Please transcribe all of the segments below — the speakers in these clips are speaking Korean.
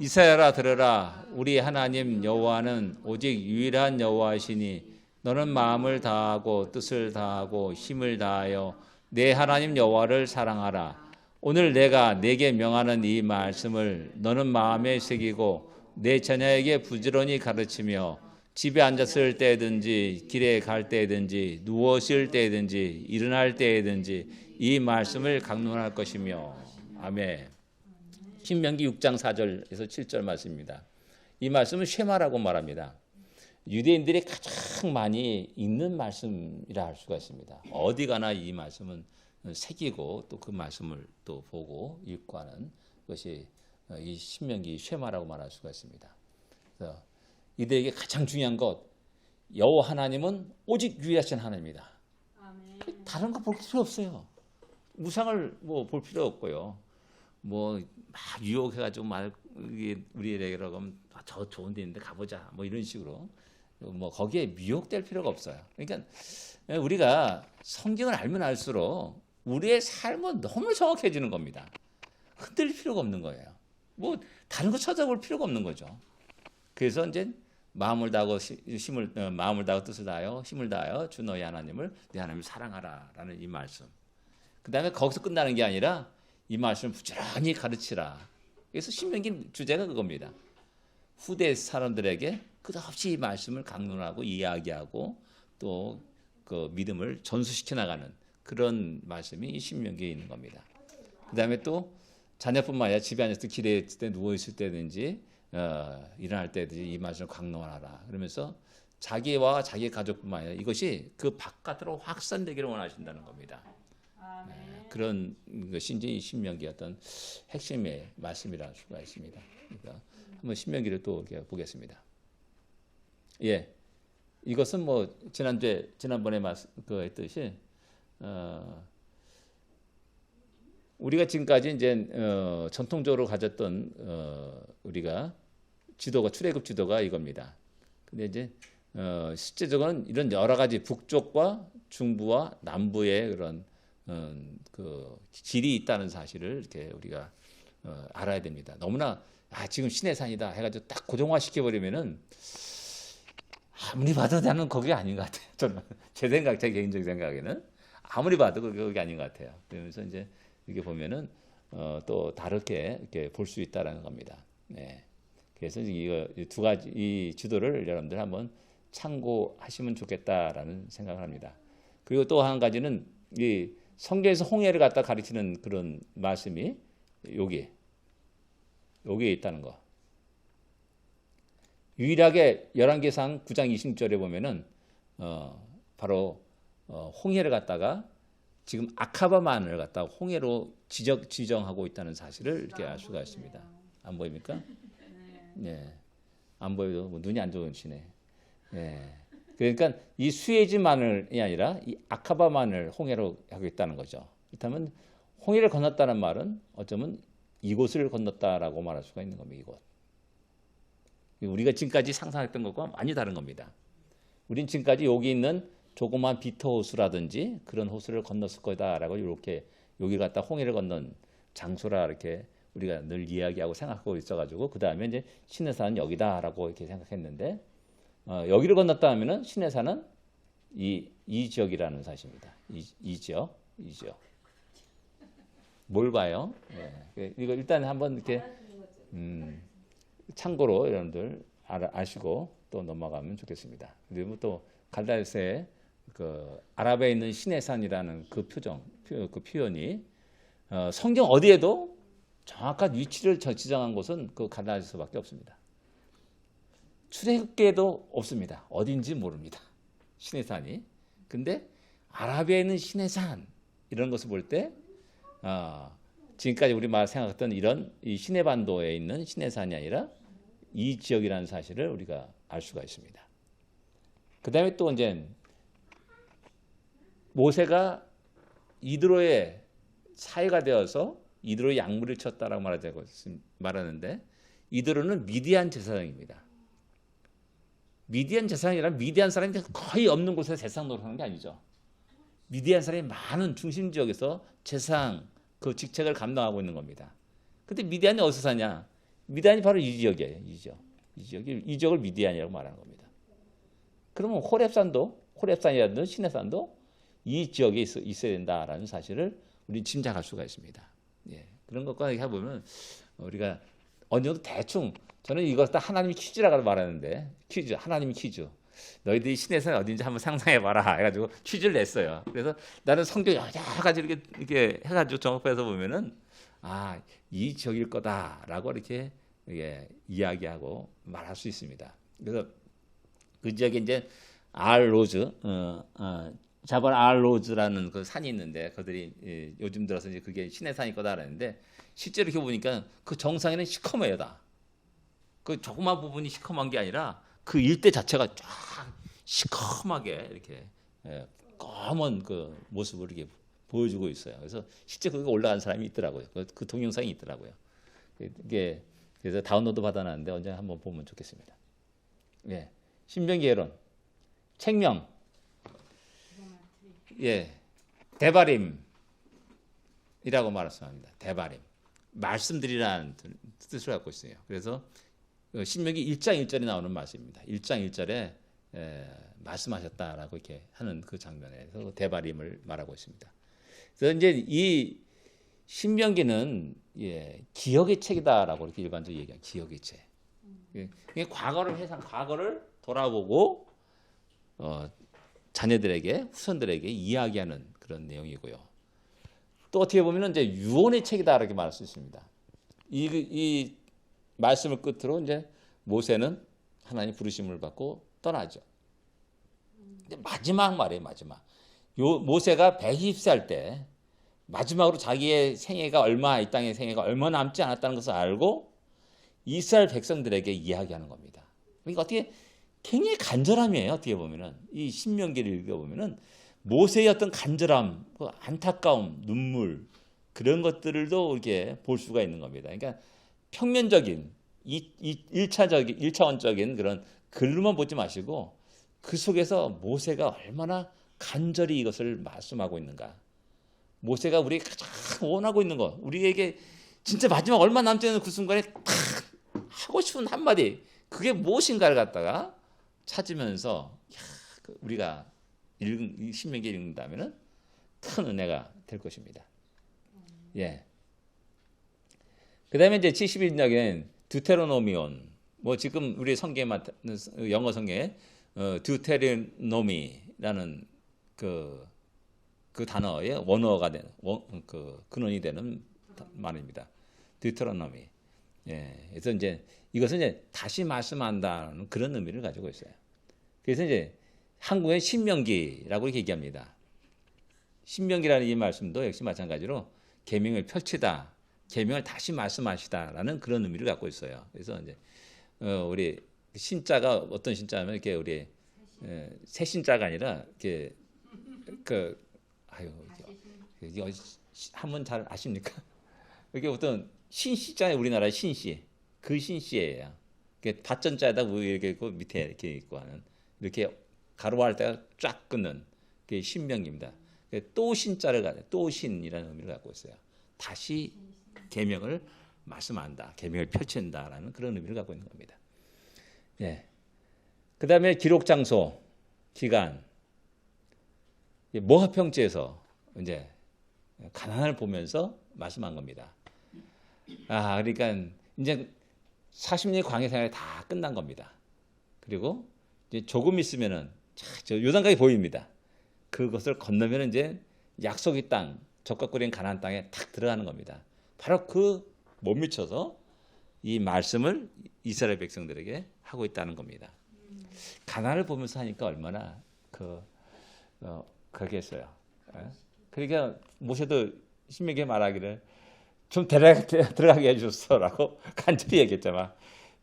이스라엘아 들으라. 우리 하나님 여호와는 오직 유일한 여호와이시니 너는 마음을 다하고 뜻을 다하고 힘을 다하여 내 하나님 여호와를 사랑하라. 오늘 내가 네게 명하는 이 말씀을 너는 마음에 새기고 내 자녀에게 부지런히 가르치며 집에 앉았을 때든지 길에 갈 때든지 누웠을 때든지 일어날 때든지 이 말씀을 강론할 것이며. 아멘. 신명기 6장 4절에서 7절 말씀입니다. 이 말씀은 쉐마라고 말합니다. 유대인들이 가장 많이 읽는 말씀이라 할 수가 있습니다. 어디 가나 이 말씀은 새기고 또 그 말씀을 또 보고 읽고 하는 것이 이 신명기 쉐마라고 말할 수가 있습니다. 그래서 이들에게 가장 중요한 것, 여호와 하나님은 오직 유일하신 하나님이다. 아멘. 다른 거 볼 필요 없어요. 우상을 뭐 볼 필요 없고요. 뭐 막 유혹해가지고 막 우리에게 그러면 저 좋은 데 있는데 가보자 뭐 이런 식으로 뭐 거기에 미혹될 필요가 없어요. 그러니까 우리가 성경을 알면 알수록 우리의 삶은 너무 정확해지는 겁니다. 흔들릴 필요가 없는 거예요. 뭐 다른 거 찾아볼 필요가 없는 거죠. 그래서 이제 마음을 다하고 마음을 다하고 뜻을 다하여 힘을 다하여 주 너희 하나님을 내 하나님을 사랑하라라는 이 말씀. 그 다음에 거기서 끝나는 게 아니라 이 말씀을 부지런히 가르치라. 그래서 신명기 주제가 그겁니다. 후대 사람들에게 끝없이 이 말씀을 강론하고 이야기하고 또 그 믿음을 전수시켜 나가는 그런 말씀이 이 신명기에 있는 겁니다. 그 다음에 또 자녀뿐만 아니라 집에 앉았을 때 길에 있을 때 누워 있을 때든지 일어날 때든지 이 말씀을 강론하라. 그러면서 자기와 자기 가족뿐만 아니라 이것이 그 바깥으로 확산되기를 원하신다는 겁니다. 그런 것이 이제 이 신명기의 어떤 핵심의 말씀이라는 수가 있습니다. 그러니까 한번 신명기를 또 이렇게 보겠습니다. 예, 이것은 뭐 지난번에 했듯이 우리가 지금까지 이제 전통적으로 가졌던 우리가 지도가 출애굽 지도가 이겁니다. 근데 이제 실제적으로는 이런 여러 가지 북쪽과 중부와 남부의 그런 그 길이 있다는 사실을 이렇게 우리가 알아야 됩니다. 너무나 지금 시내산이다 해가지고 딱 고정화시켜 버리면은 아무리 봐도 나는 거기 아닌 것 같아요. 저는 제 개인적인 생각에는 아무리 봐도 거기 아닌 것 같아요. 그러면서 이제 이렇게 보면은 또 다르게 이렇게 볼 수 있다라는 겁니다. 네. 그래서 이거 두 가지 이 지도를 여러분들 한번 참고하시면 좋겠다라는 생각을 합니다. 그리고 또 한 가지는 이 성경에서 홍해를 갖다 가르치는 그런 말씀이 여기에 있다는 거. 유일하게 열왕기상 9장 20절에 보면은 바로 홍해를 갖다가 지금 아카바만을 갖다가 홍해로 지정하고 있다는 사실을 이렇게 알 수가 있습니다. 안 보입니까? 네. 안 보여도 뭐 눈이 안 좋으시네. 네. 그러니까 이 수에즈만을이 아니라 이 아카바만을 홍해로 하고 있다는 거죠. 그렇다면 홍해를 건넜다는 말은 어쩌면 이곳을 건넜다라고 말할 수가 있는 겁니다. 이곳. 우리가 지금까지 상상했던 것과 많이 다른 겁니다. 우린 지금까지 여기 있는 조그만 비터 호수라든지 그런 호수를 건넜을 거다라고 이렇게 여기 갖다 홍해를 건넌 장소라 이렇게 우리가 늘 이야기하고 생각하고 있어가지고 그 다음에 이제 시내산은 여기다라고 이렇게 생각했는데 여기를 건넜다 하면은 시내산은 이 지역이라는 사실입니다. 이 지역. 뭘 봐요? 네. 이거 일단 한번 이렇게 참고로 여러분들 아시고 또 넘어가면 좋겠습니다. 그리고 또 갈다세의 그 아랍에 있는 시내산이라는 그 표현이 성경 어디에도 정확한 위치를 지정한 곳은 그 갈다세밖에 없습니다. 출애굽기에도 없습니다. 어딘지 모릅니다. 시내산이. 근데 아랍에 있는 시내산 이런 것을 볼 때 지금까지 우리 생각했던 이런 이 시내반도에 있는 시내산이 아니라 이 지역이라는 사실을 우리가 알 수가 있습니다. 그 다음에 또 이제 모세가 이드로의 사이가 되어서 이드로의 약물을 쳤다라고 말하는데 이드로는 미디안 제사장입니다. 미디안 제사장이란 미디안 사람이 거의 없는 곳에서 제사장 노릇하는 게 아니죠. 미디안 사람이 많은 중심 지역에서 제사장 그 직책을 감당하고 있는 겁니다. 근데 미디안이 어디서 사냐? 미디안이 바로 이 지역이에요. 이 지역을 미디안이라고 말하는 겁니다. 그러면 호렙산이라든 시내산도 이 지역에 있어야 된다라는 사실을 우리 짐작할 수가 있습니다. 예, 그런 것과 해보면 우리가 어느 정도 대충 저는 이걸 다 하나님의 퀴즈라고 말하는데 하나님의 퀴즈. 너희들이 시내산 어딘지 한번 상상해봐라 해가지고 퀴즈를 냈어요. 그래서 나는 성경 여러 가지 이렇게 해가지고 정합해서 보면은 이 지역일 거다라고 이렇게 이야기하고 말할 수 있습니다. 그래서 그 지역에 이제 알로즈, 자벌 알로즈라는 그 산이 있는데 그들이 요즘 들어서 이제 그게 시내산일 거다 그랬는데 실제로 이렇게 보니까 그 정상에는 시커매요 다. 그 조그만 부분이 시커먼 게 아니라 그 일대 자체가 쫙 시커멓게 이렇게 검은 그 모습을 이렇게 보여주고 있어요. 그래서 실제 거기 올라간 사람이 있더라고요. 그 동영상이 있더라고요. 이게 그래서 다운로드 받아놨는데 언제 한번 보면 좋겠습니다. 예, 신명기 예론, 책명, 예, 대바림이라고 말씀합니다. 대바림, 말씀드리라는 뜻을 갖고 있어요. 그래서 신명기 1장 1절에 나오는 말씀입니다. 1장 1절에 말씀하셨다라고 이렇게 하는 그 장면에서 대바림을 말하고 있습니다. 그래서 이제 이 신명기는 기억의 책이다라고 이렇게 일반적으로 얘기해요. 기억의 책. 과거를 돌아보고 자녀들에게 후손들에게 이야기하는 그런 내용이고요. 또 어떻게 보면 이제 유언의 책이다 이렇게 말할 수 있습니다. 이 말씀을 끝으로 이제 모세는 하나님 부르심을 받고 떠나죠. 마지막 말이에요, 마지막. 모세가 120살 때 마지막으로 자기의 생애가 이 땅의 생애가 얼마 남지 않았다는 것을 알고 이스라엘 백성들에게 이야기하는 겁니다. 그러니까 어떻게 굉장히 간절함이에요. 어떻게 보면은 이 신명기를 읽어보면은 모세의 어떤 간절함, 안타까움, 눈물 그런 것들도 이렇게 볼 수가 있는 겁니다. 그러니까 평면적인 1차원적인 그런 글로만 보지 마시고 그 속에서 모세가 얼마나 간절히 이것을 말씀하고 있는가. 모세가 우리가 가장 원하고 있는 것, 우리에게 진짜 마지막 얼마 남지 않은 그 순간에 딱 하고 싶은 한마디, 그게 무엇인가를 갖다가 찾으면서 우리가 신명기 읽는다면은 큰 은혜가 될 것입니다. 예. 그 다음에 이제 71장엔 듀테로노미온, 지금 우리 성경에 영어 성경에 듀테로노미라는 그 단어의 원어가 되는 근원이 되는 말입니다. 듀테로노미. 예. 그래서 이제 이것은 이제 다시 말씀한다는 그런 의미를 가지고 있어요. 그래서 이제 한국의 신명기라고 이렇게 얘기합니다. 신명기라는 이 말씀도 역시 마찬가지로 계명을 펼치다, 계명을 다시 말씀하시다라는 그런 의미를 갖고 있어요. 그래서 이제 우리 신자가 어떤 신자면 이렇게 우리 새 신자가 아니라 이렇게 이거 한번 잘 아십니까? 이게 어떤 신씨 있잖아요. 우리나라의 신씨, 그 신씨예요. 이렇게 닷전자에다 이렇게 있고 밑에 이렇게 있고 하는, 이렇게 가로할 때가 쫙 끊는 그게 신명기입니다. 또 신자를 가져, 또 신이라는 의미를 갖고 있어요. 다시 계명을 말씀한다, 계명을 펼친다라는 그런 의미를 갖고 있는 겁니다. 예. 그 다음에 기록 장소, 기간, 모하평지에서 이제 가난을 보면서 말씀한 겁니다. 그러니까 이제 40년의 광야 생활이 다 끝난 겁니다. 그리고 이제 조금 있으면은 저 요단강이 보입니다. 그것을 건너면 이제 약속의 땅, 적과 꿀인 가나안 땅에 탁 들어가는 겁니다. 바로 그 못 미쳐서 이 말씀을 이스라엘 백성들에게 하고 있다는 겁니다. 가나안을 보면서 하니까 얼마나 그러겠어요. 그러니까 모세도 신명기에 말하기를 좀 들어가게 해줬어라고 간절히 얘기했잖아.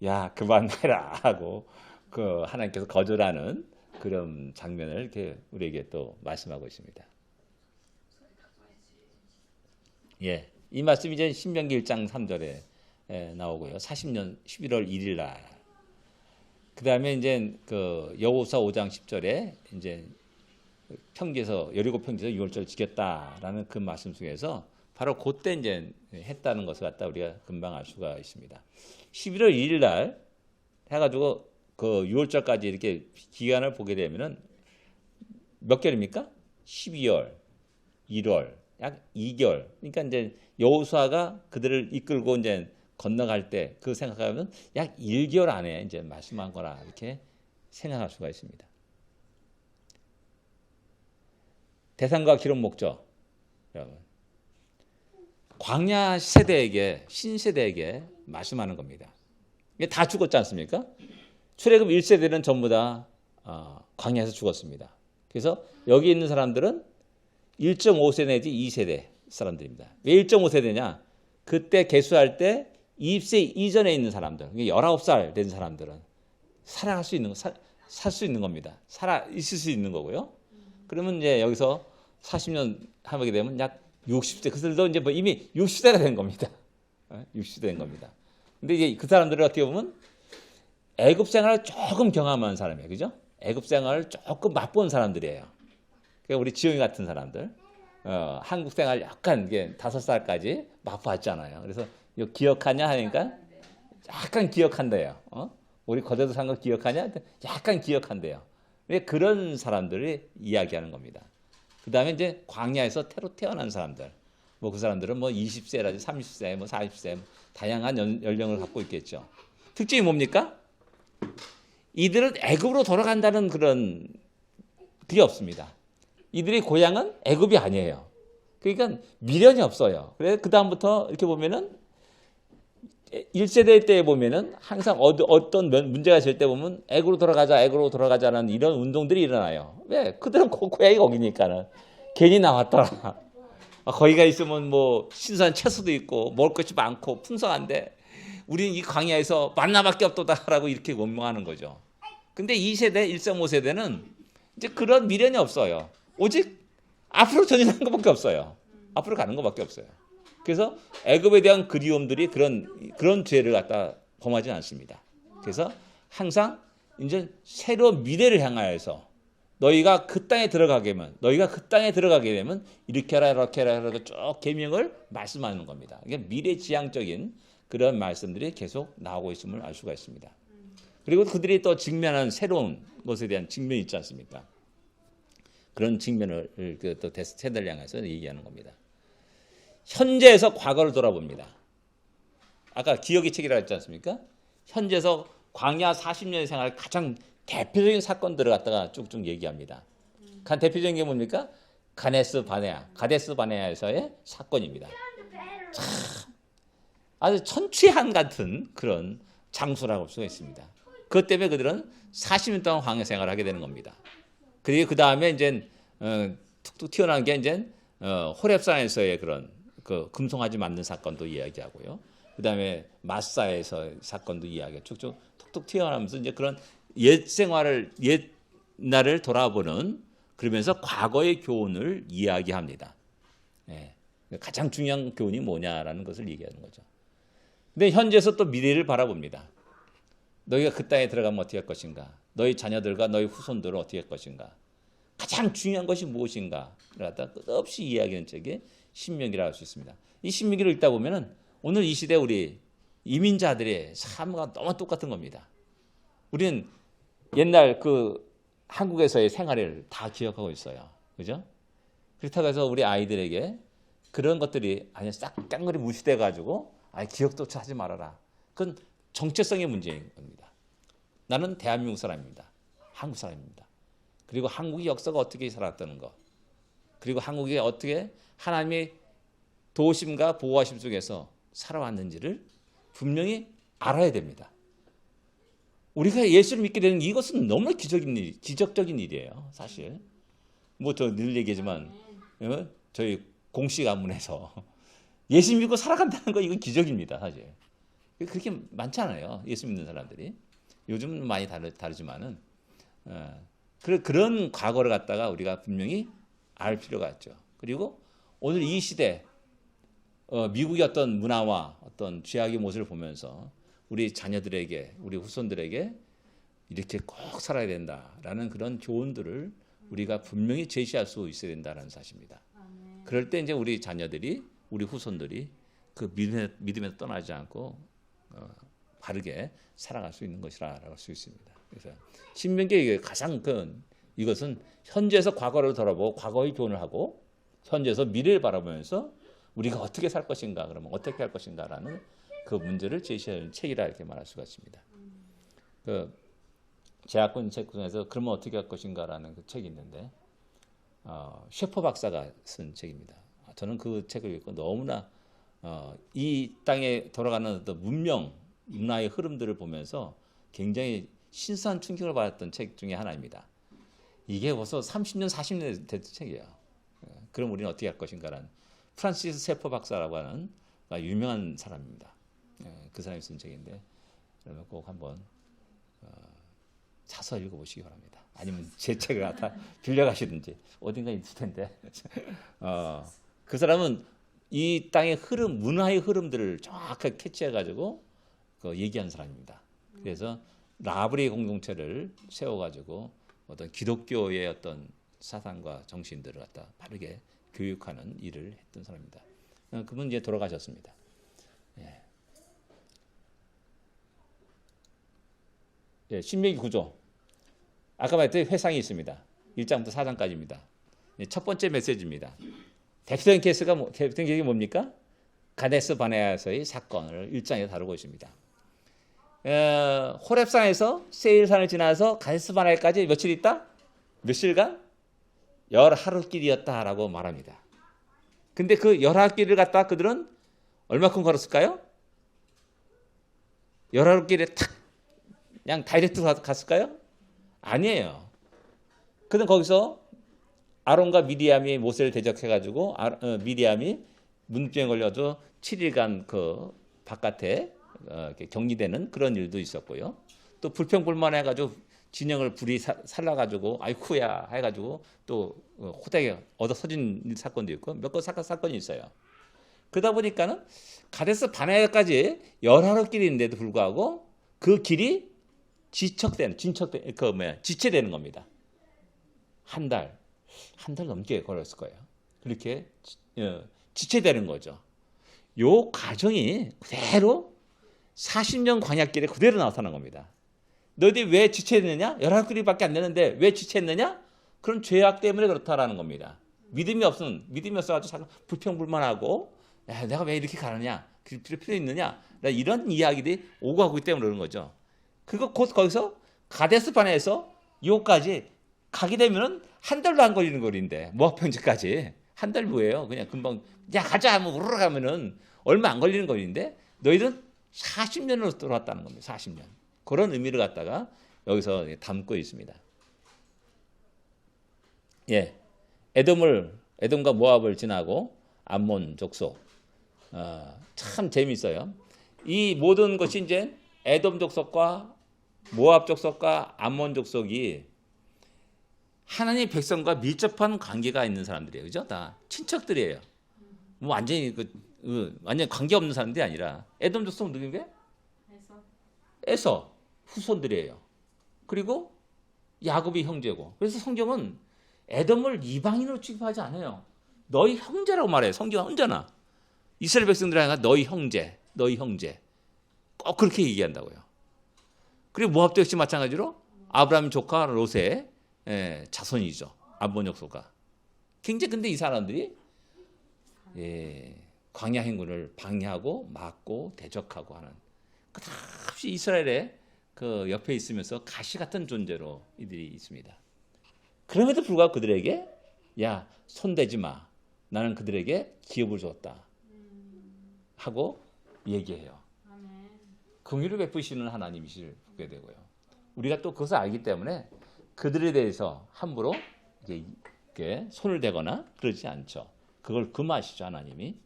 야, 그만해라 하고 하나님께서 거절하는 그런 장면을 이렇게 우리에게 또 말씀하고 있습니다. 예, 이 말씀이 이제 신명기 1장 3절에 나오고요. 40년 11월 1일 날. 그 다음에 이제 여호수아 5장 10절에 이제 여리고 평지에서 6월절을 지켰다라는 그 말씀 속에서 바로 그때 이제 했다는 것을 갖다 우리가 금방 알 수가 있습니다. 11월 1일 날 해가지고 그 6월절까지 이렇게 기간을 보게 되면은 몇 개월입니까? 12월, 1월, 약 2개월. 그러니까 이제 여호수아가 그들을 이끌고 이제 건너갈 때 그 생각하면 약 1개월 안에 이제 말씀한 거라 이렇게 생각할 수가 있습니다. 대상과 기록 목적. 여러분. 광야 세대에게 신세대에게 말씀하는 겁니다. 이게 다 죽었지 않습니까? 출애굽 1세대는 전부 다 광야에서 죽었습니다. 그래서 여기 있는 사람들은 1.5세대 내지 2세대 사람들입니다. 왜 1.5세대냐? 그때 계수할 때 20세 이전에 있는 사람들, 19살 된 사람들은 살아갈 수 있는, 살 수 있는 겁니다. 있을 수 있는 거고요. 그러면 이제 여기서 40년 하게 되면 약 60세, 그들도 이제 뭐 이미 60세가 된 겁니다. 60세 된 겁니다. 근데 이제 그 사람들을 어떻게 보면 애굽 생활을 조금 경험한 사람이에요. 그죠? 애굽 생활을 조금 맛본 사람들이에요. 그러니까 우리 지영이 같은 사람들. 한국 생활 약간 이게 5살까지 맛봤잖아요. 그래서 이거 기억하냐 하니까 약간 기억한대요. 우리 거제도 산 거 기억하냐? 약간 기억한대요. 그런 사람들이 이야기하는 겁니다. 그 다음에 이제 광야에서 태어난 사람들. 뭐 그 사람들은 뭐 20세라든지 30세, 뭐 40세, 뭐 다양한 연령을 갖고 있겠죠. 특징이 뭡니까? 이들은 애굽으로 돌아간다는 그런 그게 없습니다. 이들의 고향은 애굽이 아니에요. 그러니까 미련이 없어요. 그래서 그 다음부터 이렇게 보면은 1세대 때 보면은 항상 어떤 문제가 있을 때 보면 애굽으로 돌아가자는 이런 운동들이 일어나요. 왜? 그들은 고향이 거기니까는 괜히 나왔더라. 거기가 있으면 뭐 신선한 채소도 있고 먹을 것이 많고 풍성한데 우리는 이 광야에서 만나밖에 없도다라고 이렇게 원망하는 거죠. 근데 2세대, 1.5세대는 이제 그런 미련이 없어요. 오직 앞으로 전진하는 것밖에 없어요. 앞으로 가는 것밖에 없어요. 그래서 애굽에 대한 그리움들이 그런 죄를 갖다 범하지 않습니다. 그래서 항상 이제 새로운 미래를 향하여서 너희가 그 땅에 들어가게 되면 이렇게 해라 이렇게 해라 이렇게 쭉 계명을 말씀하는 겁니다. 이게 미래지향적인 그런 말씀들이 계속 나오고 있음을 알 수가 있습니다. 그리고 그들이 또 직면한 새로운 것에 대한 직면이 있지 않습니까? 그런 직면을 또 세대를 향해서 얘기하는 겁니다. 현재에서 과거를 돌아봅니다. 아까 기억의 책이라고 했지 않습니까? 현재에서 광야 40년의 생활 가장 대표적인 사건들을 갖다가 쭉쭉 얘기합니다. 대표적인 게 뭡니까? 가데스 바네아에서의 사건입니다. 참 아주 천취한 같은 그런 장수라고 할 수가 있습니다. 그것 때문에 그들은 40년 동안 광야 생활을 하게 되는 겁니다. 그리고 그 다음에 이제 툭툭 튀어나온 게 이제 호렙산에서의 그런 그 금송아지 만든 사건도 이야기하고요. 그 다음에 마사에서 사건도 이야기하고 쭉쭉 툭툭 튀어나오면서 이제 그런 옛날을 돌아보는 그러면서 과거의 교훈을 이야기합니다. 네. 가장 중요한 교훈이 뭐냐라는 것을 얘기하는 거죠. 근데 현재에서 또 미래를 바라봅니다. 너희가 그 땅에 들어가면 어떻게 할 것인가? 너희 자녀들과 너희 후손들을 어떻게 할 것인가? 가장 중요한 것이 무엇인가? 갖다 끝없이 이야기하는 책이 신명기라고 할 수 있습니다. 이 신명기를 읽다 보면은 오늘 이 시대 우리 이민자들의 삶과 너무 똑같은 겁니다. 우리는 옛날 그 한국에서의 생활을 다 기억하고 있어요. 그죠? 그렇다고 해서 우리 아이들에게 그런 것들이 아니 싹 깡그리 무시돼 가지고 기억조차 하지 말아라. 그건 정체성의 문제인 겁니다. 나는 대한민국 사람입니다. 한국 사람입니다. 그리고 한국의 역사가 어떻게 살았다는 것. 그리고 한국이 어떻게 하나님의 도우심과 보호하심 속에서 살아왔는지를 분명히 알아야 됩니다. 우리가 예수를 믿게 되는 이것은 너무 기적적인 일이에요. 사실. 뭐 저 늘 얘기하지만 저희 공식 안문에서 예수 믿고 살아간다는 거 이건 기적입니다. 사실. 그렇게 많지 않아요. 예수 믿는 사람들이. 요즘은 많이 다르지만은 그런 과거를 갖다가 우리가 분명히 알 필요가 있죠. 그리고 오늘 이 시대 미국의 어떤 문화와 어떤 죄악의 모습을 보면서 우리 자녀들에게 우리 후손들에게 이렇게 꼭 살아야 된다라는 그런 교훈들을 우리가 분명히 제시할 수 있어야 된다는 사실입니다. 그럴 때 이제 우리 자녀들이 우리 후손들이 그 믿음에 떠나지 않고 바르게 살아갈 수 있는 것이라고 할 수 있습니다. 그래서 신명기의 가장 큰 이것은 현재에서 과거를 돌아보고 과거의 교훈을 하고 현재에서 미래를 바라보면서 우리가 어떻게 살 것인가, 그러면 어떻게 할 것인가라는 그 문제를 제시하는 책이라 이렇게 말할 수가 있습니다. 그 제약군 책 중에서 그러면 어떻게 할 것인가라는 그 책이 있는데 셰퍼 박사가 쓴 책입니다. 저는 그 책을 읽고 너무나 이 땅에 돌아가는 어떤 문명, 문화의 흐름들을 보면서 굉장히 신선한 충격을 받았던 책 중에 하나입니다. 이게 벌써 30년, 40년 된 책이에요. 그럼 우리는 어떻게 할 것인가라는 프란시스 셰퍼 박사라고 하는 유명한 사람입니다. 그 사람이 쓴 책인데 그러면 꼭 한번 사서 읽어보시기 바랍니다. 아니면 제 책을 갖다 빌려가시든지 어딘가 있을 텐데 그 사람은 이 땅의 흐름, 문화의 흐름들을 정확하게 캐치해가지고 얘기한 사람입니다. 그래서 라브리 공동체를 세워가지고 어떤 기독교의 어떤 사상과 정신들을 갖다 바르게 교육하는 일을 했던 사람입니다. 그분 이제 돌아가셨습니다. 신명기 9조. 아까 말했듯이 회상이 있습니다. 1장부터 4장까지입니다. 첫 번째 메시지입니다. 대표적인 케이스가 뭡니까? 가데스 바네아에서의 사건을 1장에 다루고 있습니다. 호렙산에서 세일산을 지나서 가데스 바네아까지 며칠 있다? 며칠간? 10하루길이었다라고 말합니다. 근데 그 10하루길을 갖다 그들은 얼마큼 걸었을까요? 10하루길에 탁 그냥 다이렉트로 갔을까요? 아니에요. 그는 거기서 아론과 미리암이 모세를 대적해가지고 미리암이 문병에 걸려서 7일간 그 바깥에 격리되는 그런 일도 있었고요. 또 불평불만해가지고 진영을 불이 살라가지고 아이쿠야 해가지고 또 호되게 얻어서진 사건도 있고 몇 건 사건이 있어요. 그러다 보니까는 가데스 바네아까지 10하루길인데도 불구하고 그 길이 지체되는 겁니다. 한 달 넘게 걸었을 거예요. 그렇게 지체되는 거죠. 요 과정이 그대로 40년 광야길에 그대로 나타난 겁니다. 너희들이 왜 지체했느냐? 11길밖에 안 되는데 왜 지체했느냐? 그런 죄악 때문에 그렇다라는 겁니다. 믿음이 없어가지고 불평불만하고 내가 왜 이렇게 가느냐? 필요 있느냐? 이런 이야기들이 오고 가기 때문에 그러는 거죠. 그거 곧 거기서 가데스 바네아에서 요까지 가게 되면은 한 달도 안 걸리는 거리인데 모압 평지까지 한 달 후에요. 그냥 금방 야 가자 하면 우르르 가면은 얼마 안 걸리는 거리인데 너희들은 40년으로 돌아왔다는 겁니다. 40년. 그런 의미를 갖다가 여기서 담고 있습니다. 에돔과 모압을 지나고 암몬 족속. 참 재미있어요. 이 모든 것이 이제 에돔 족속과 모압 족속과 암몬 족속이 하나님의 백성과 밀접한 관계가 있는 사람들이에요. 그죠? 다 친척들이에요. 뭐 완전히 완전 관계 없는 사람들이 아니라 에돔 족속은 누구인데? 에서 후손들이에요. 그리고 야곱이 형제고. 그래서 성경은 에돔을 이방인으로 취급하지 않아요. 너희 형제라고 말해요. 성경은 언제나 이스라엘 백성들에게 너희 형제. 꼭 그렇게 얘기한다고요. 그리고 모압도 역시 마찬가지로 아브라함 조카 롯의 자손이죠. 암몬 족속가. 굉장히 근데 이 사람들이 광야 행군을 방해하고 막고 대적하고 하는 끝없이 이스라엘의 그 옆에 있으면서 가시 같은 존재로 이들이 있습니다. 그럼에도 불구하고 그들에게 야 손대지 마. 나는 그들에게 기업을 줬다. 하고 얘기해요. 긍휼을 베푸시는 하나님이실 게 되고요. 우리가 또 그것을 알기 때문에 그들에 대해서 함부로 이렇게 손을 대거나 그러지 않죠. 그걸 금하시죠, 하나님이.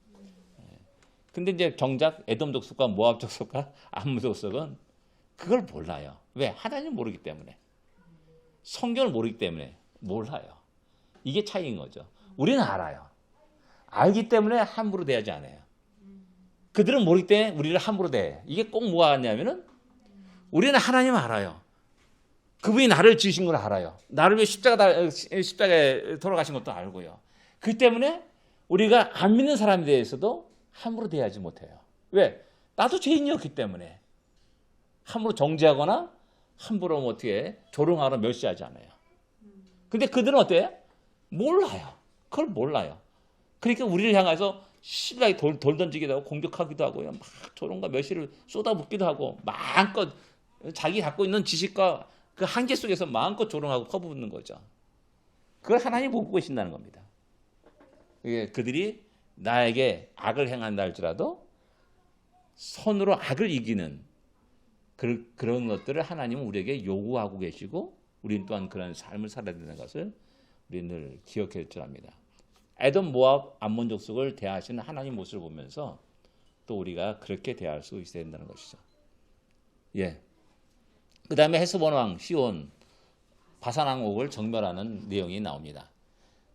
근데 이제 정작 에돔 족속과 모압 족속과 암몬 족속은 그걸 몰라요. 왜? 하나님 모르기 때문에. 성경을 모르기 때문에 몰라요. 이게 차이인 거죠. 우리는 알아요. 알기 때문에 함부로 대하지 않아요. 그들은 모르기 때문에 우리를 함부로 대해. 이게 꼭 뭐가 같냐면은 우리는 하나님 알아요. 그분이 나를 지으신 걸 알아요. 나를 위해 십자가에 돌아가신 것도 알고요. 그 때문에 우리가 안 믿는 사람에 대해서도 함부로 대하지 못해요. 왜? 나도 죄인이었기 때문에 함부로 정죄하거나 함부로 뭐 어떻게 조롱하거나 멸시하지 않아요. 근데 그들은 어때요? 몰라요. 그걸 몰라요. 그러니까 우리를 향해서 신나게 돌 던지기도 하고 공격하기도 하고요. 막 조롱과 멸시를 쏟아붓기도 하고 마음껏 자기 갖고 있는 지식과 그 한계 속에서 마음껏 조롱하고 퍼붓는 거죠. 그걸 하나님 못 보고 계신다는 겁니다. 그들이 나에게 악을 행한다 할지라도 선으로 악을 이기는 그런 것들을 하나님은 우리에게 요구하고 계시고 우리는 또한 그런 삶을 살아야 되는 것을 우리는 늘 기억해야 줄 압니다. 에돔, 모압, 암몬 족속을 대하시는 하나님 모습을 보면서 또 우리가 그렇게 대할 수 있어야 된다는 것이죠. 예. 그 다음에 헤스본 왕 시온 바산 왕국을 정멸하는 내용이 나옵니다.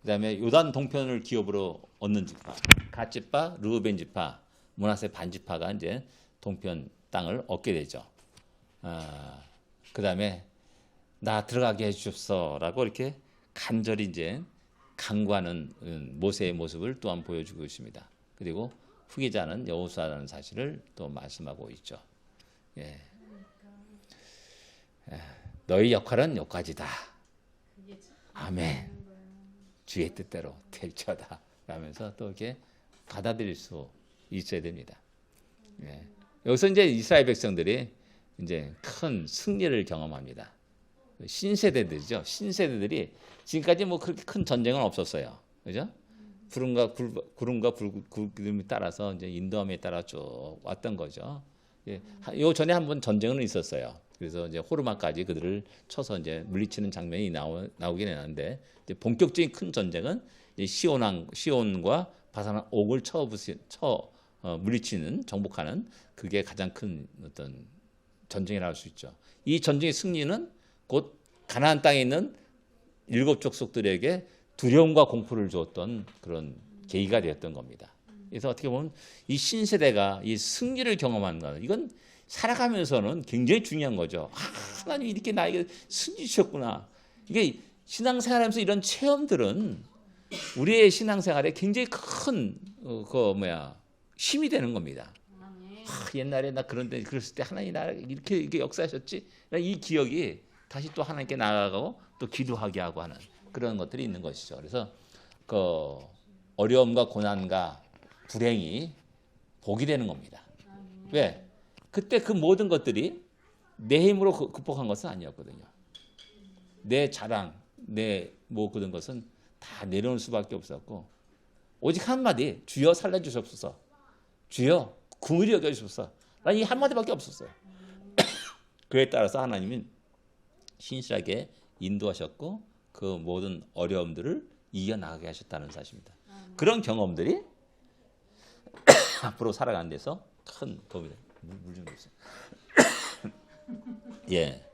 그 다음에 요단 동편을 기업으로 얻는 지파, 갓 지파, 르우벤 지파, 므낫세 반 지파가 이제 동편 땅을 얻게 되죠. 그 다음에 나 들어가게 해주십소라고 이렇게 간절히 이제 간구하는 모세의 모습을 또한 보여주고 있습니다. 그리고 후계자는 여호수아라는 사실을 또 말씀하고 있죠. 예. 너희 역할은 여기까지다. 아멘. 주의 뜻대로 될지어다. 라면서 또 이렇게 받아들일 수 있어야 됩니다. 예. 여기서 이제 이스라엘 백성들이 이제 큰 승리를 경험합니다. 신세대들이죠. 신세대들이 지금까지 뭐 그렇게 큰 전쟁은 없었어요. 그죠? 구름과 구름이 따라서 이제 인도함에 따라 쭉 왔던 거죠. 예. 요 전에 한번 전쟁은 있었어요. 그래서 이제 호르마까지 그들을 쳐서 이제 물리치는 장면이 나오긴 했는데 이제 본격적인 큰 전쟁은 시온과 바산 옥을 물리치는 정복하는 그게 가장 큰 어떤 전쟁이라고 할 수 있죠. 이 전쟁의 승리는 곧 가나안 땅에 있는 7 족속들에게 두려움과 공포를 주었던 그런 계기가 되었던 겁니다. 그래서 어떻게 보면 이 신세대가 이 승리를 경험하는 것, 이건 살아가면서는 굉장히 중요한 거죠. 하나님 이렇게 나에게 승리 주셨구나. 이게 신앙생활하면서 이런 체험들은 우리의 신앙생활에 굉장히 큰 힘이 되는 겁니다. 옛날에 나 그런데 그랬을 때 하나님 나를 이렇게 역사하셨지. 이 기억이 다시 또 하나님께 나아가고 또 기도하게 하고 하는 그런 것들이 있는 것이죠. 그래서 그 어려움과 고난과 불행이 복이 되는 겁니다. 왜? 그때 그 모든 것들이 내 힘으로 극복한 것은 아니었거든요. 내 자랑, 내 뭐 그런 것은 다 내려놓을 수밖에 없었고 오직 한마디 주여 살려주시옵소서. 주여 긍휼히 여겨주소서. 난 이 한마디밖에 없었어요. 그에 따라서 하나님은 신실하게 인도하셨고 그 모든 어려움들을 이겨나가게 하셨다는 사실입니다. 그런 경험들이 앞으로 살아가는 데서 큰 도움이 됩니다. 물 좀 주세요. 예.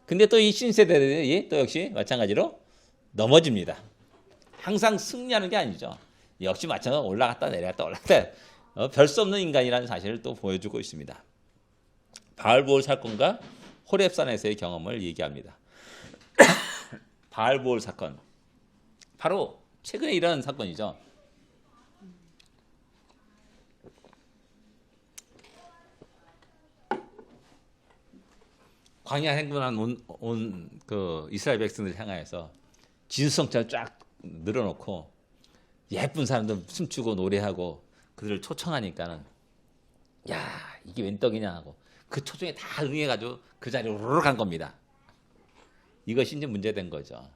근데 또 이 신세대들이 또 역시 마찬가지로 넘어집니다. 항상 승리하는 게 아니죠. 역시 마찬가지로 올라갔다 내려갔다 별 수 없는 인간이라는 사실을 또 보여주고 있습니다. 바알보올 사건과 호렙산에서의 경험을 얘기합니다. 바알보올 사건, 바로 최근에 일어난 사건이죠. 광야 행군한 온 그 이스라엘 백성들 향하여서 진수성찬을 쫙 늘어놓고 예쁜 사람들 춤추고 노래하고 그들을 초청하니까는 야 이게 웬 떡이냐 하고 그 초청에 다 응해가지고 그 자리로 우르르 간 겁니다. 이것이 이제 문제된 거죠.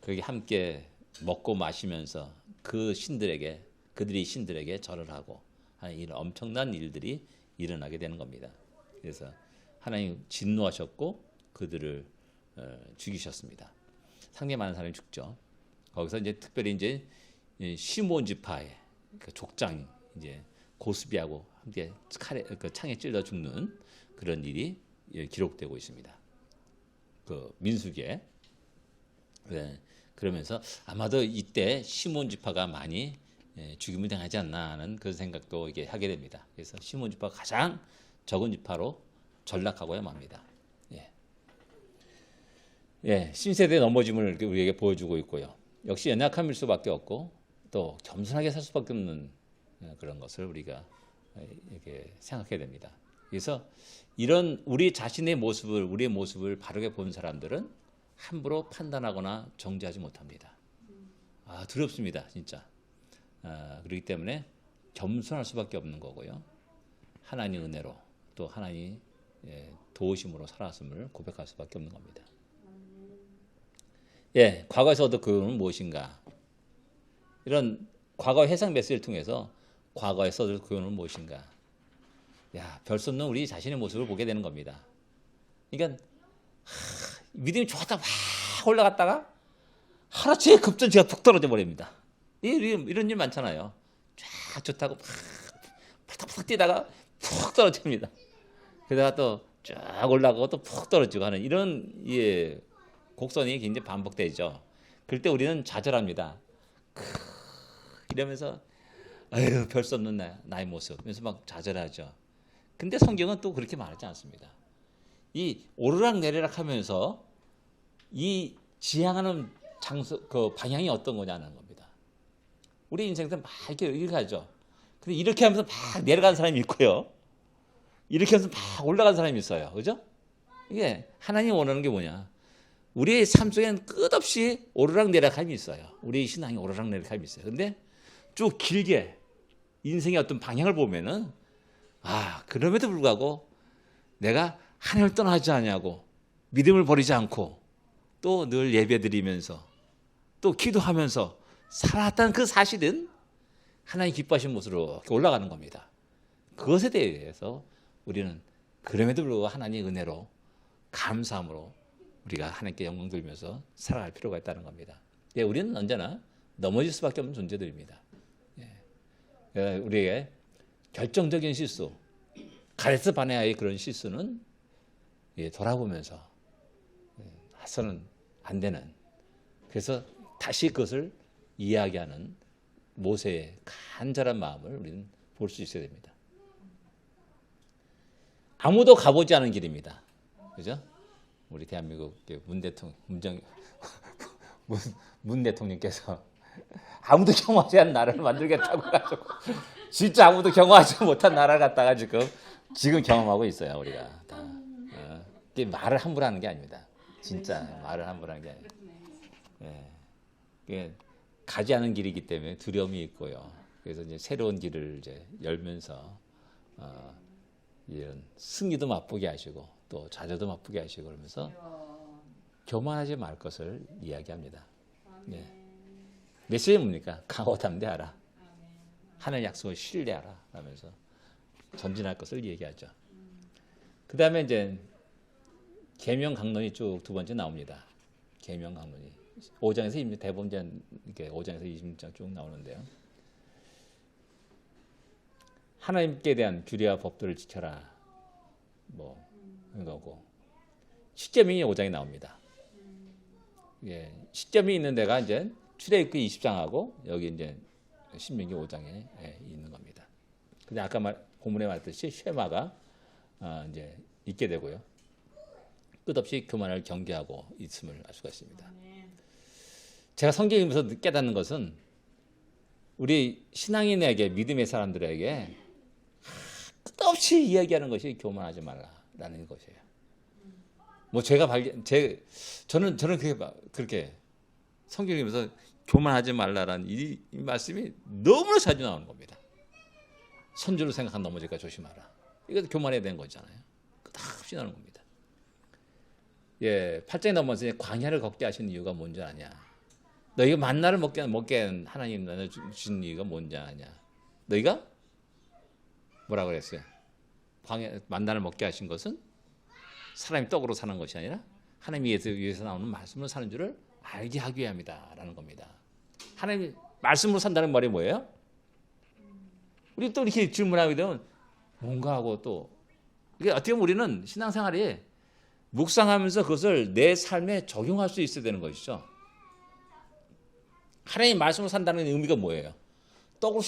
거기 함께 먹고 마시면서 그들이 신들에게 절을 하고 하는 이런 엄청난 일들이 일어나게 되는 겁니다. 그래서 하나님 진노하셨고 그들을 죽이셨습니다. 상당히 많은 사람이 죽죠. 거기서 이제 특별히 이제 시몬 지파의 그 족장 이제 고스비하고 함께 창에 찔러 죽는 그런 일이 기록되고 있습니다. 그 민수기에. 네. 그러면서 아마도 이때 시몬 지파가 많이 죽임을 당하지 않나 하는 그런 생각도 이게 하게 됩니다. 그래서 시몬 지파가 가장 적은 지파로 전락하고야 맙니다. 예, 신세대 넘어짐을 우리에게 보여주고 있고요. 역시 연약함일 수밖에 없고 또 겸손하게 살 수밖에 없는 그런 것을 우리가 이렇게 생각해야 됩니다. 그래서 이런 우리 자신의 모습을 우리의 모습을 바르게 본 사람들은 함부로 판단하거나 정죄하지 못합니다. 두렵습니다, 진짜. 그렇기 때문에 겸손할 수밖에 없는 거고요. 하나님 은혜로 또 하나님 도우심으로 살았음을 고백할 수밖에 없는 겁니다. 과거에서 얻은 교훈은 무엇인가? 이런 과거 회상 메시지를 통해서 과거에서 얻은 교훈은 무엇인가? 별 수 없는 우리 자신의 모습을 보게 되는 겁니다. 그러니까 믿음이 좋았다 막 올라갔다가 하루치에 급전지가 푹 떨어져 버립니다. 이런 일 많잖아요. 쫙 좋다고 막 파닥파닥 뛰다가 푹 떨어집니다. 그러다가 또 쫙 올라가고 또 푹 떨어지고 하는 이런 곡선이 굉장히 반복되죠. 그럴 때 우리는 좌절합니다. 이러면서 아유 별 수 없는 나의 모습 그래서 막 좌절하죠. 근데 성경은 또 그렇게 말하지 않습니다. 이 오르락 내리락 하면서 이 지향하는 장소 그 방향이 어떤 거냐는 겁니다. 우리 인생에서 막 이렇게 가죠. 근데 이렇게 하면서 막 내려가는 사람이 있고요. 이렇게 하면서 막 올라가는 사람이 있어요. 그죠? 이게 하나님 원하는 게 뭐냐? 우리의 삶 속에는 끝없이 오르락 내리락함이 있어요. 우리의 신앙이 오르락 내리락함이 있어요. 근데 쭉 길게 인생의 어떤 방향을 보면은 그럼에도 불구하고 내가 하나님을 떠나지 않냐고 믿음을 버리지 않고 또 늘 예배드리면서 또 기도하면서 살았다는 그 사실은 하나님 기뻐하신 모습으로 이렇게 올라가는 겁니다. 그것에 대해서 우리는 그럼에도 불구하고 하나님의 은혜로 감사함으로 우리가 하나님께 영광 돌리면서 살아갈 필요가 있다는 겁니다. 우리는 언제나 넘어질 수밖에 없는 존재들입니다. 우리에게 결정적인 실수, 가레스 바네아의 그런 실수는 돌아보면서 해서는 안 되는, 그래서 다시 그것을 이야기하는 모세의 간절한 마음을 우리는 볼 수 있어야 됩니다. 아무도 가보지 않은 길입니다. 그죠? 우리 대한민국 문 대통령께서 아무도 경험하지 않은 나라를 만들겠다고 해가지고 진짜 아무도 경험하지 못한 나라를 갖다가 지금 경험하고 있어요. 우리가 다. 말을 함부로 하는 게 아닙니다. 진짜 말을 함부로 하는 게 아니에요. 가지 않은 길이기 때문에 두려움이 있고요. 그래서 이제 새로운 길을 이제 열면서 이런 승리도 맛보게 하시고 또 좌절도 맛보게 하시고 그러면서 교만하지 말 것을 이야기합니다. 메시지는 뭡니까? 강하고 담대하라. 하나님의 약속을 신뢰하라. 하면서 전진할 것을 얘기하죠. 그 다음에 이제 계명 강론이 쭉 두 번째 나옵니다. 계명 강론이 5장에서 20장 대본전 이렇게 5장에서 20장 쭉 나오는데요. 하나님께 대한 규례와 법도를 지켜라. 이거고 시점이 5장에 나옵니다. 시점이 있는 데가 이제 출애굽기 20장하고 여기 이제 신명기 5장에 있는 겁니다. 근데 아까 본문에 말했듯이 쉐마가 이제 있게 되고요. 끝없이 교만을 경계하고 있음을 알 수가 있습니다. 제가 성경 읽으면서 깨닫는 것은 우리 신앙인에게 믿음의 사람들에게 끝없이 이야기하는 것이 교만하지 말라라는 것이에요. 저는 그렇게 성경 읽으면서 교만하지 말라라는 이 말씀이 너무나 자주 나오는 겁니다. 선주를 생각한 넘어질까 조심하라. 이것도 교만해야 되는 거잖아요. 끝없이 나오는 겁니다. 8장에 넘어서 광야를 걷게 하신 이유가 뭔지 아냐? 너희가 만나를 먹게 하나님 나눠 주신 이유가 뭔지 아냐? 너희가 뭐라 그랬어요? 광야 만나를 먹게 하신 것은 사람이 떡으로 사는 것이 아니라 하나님이 위해서 나오는 말씀으로 사는 줄을 알게 하기 위함이다라는 겁니다. 하나님 말씀으로 산다는 말이 뭐예요? 우리 또 이렇게 질문하게 되면 뭔가 하고 또 이게 어떻게 보면 우리는 신앙생활이 묵상하면서 그것을 내 삶에 적용할 수 있어야 되는 것이죠. 하나님 말씀으로 산다는 의미가 뭐예요? 떡으로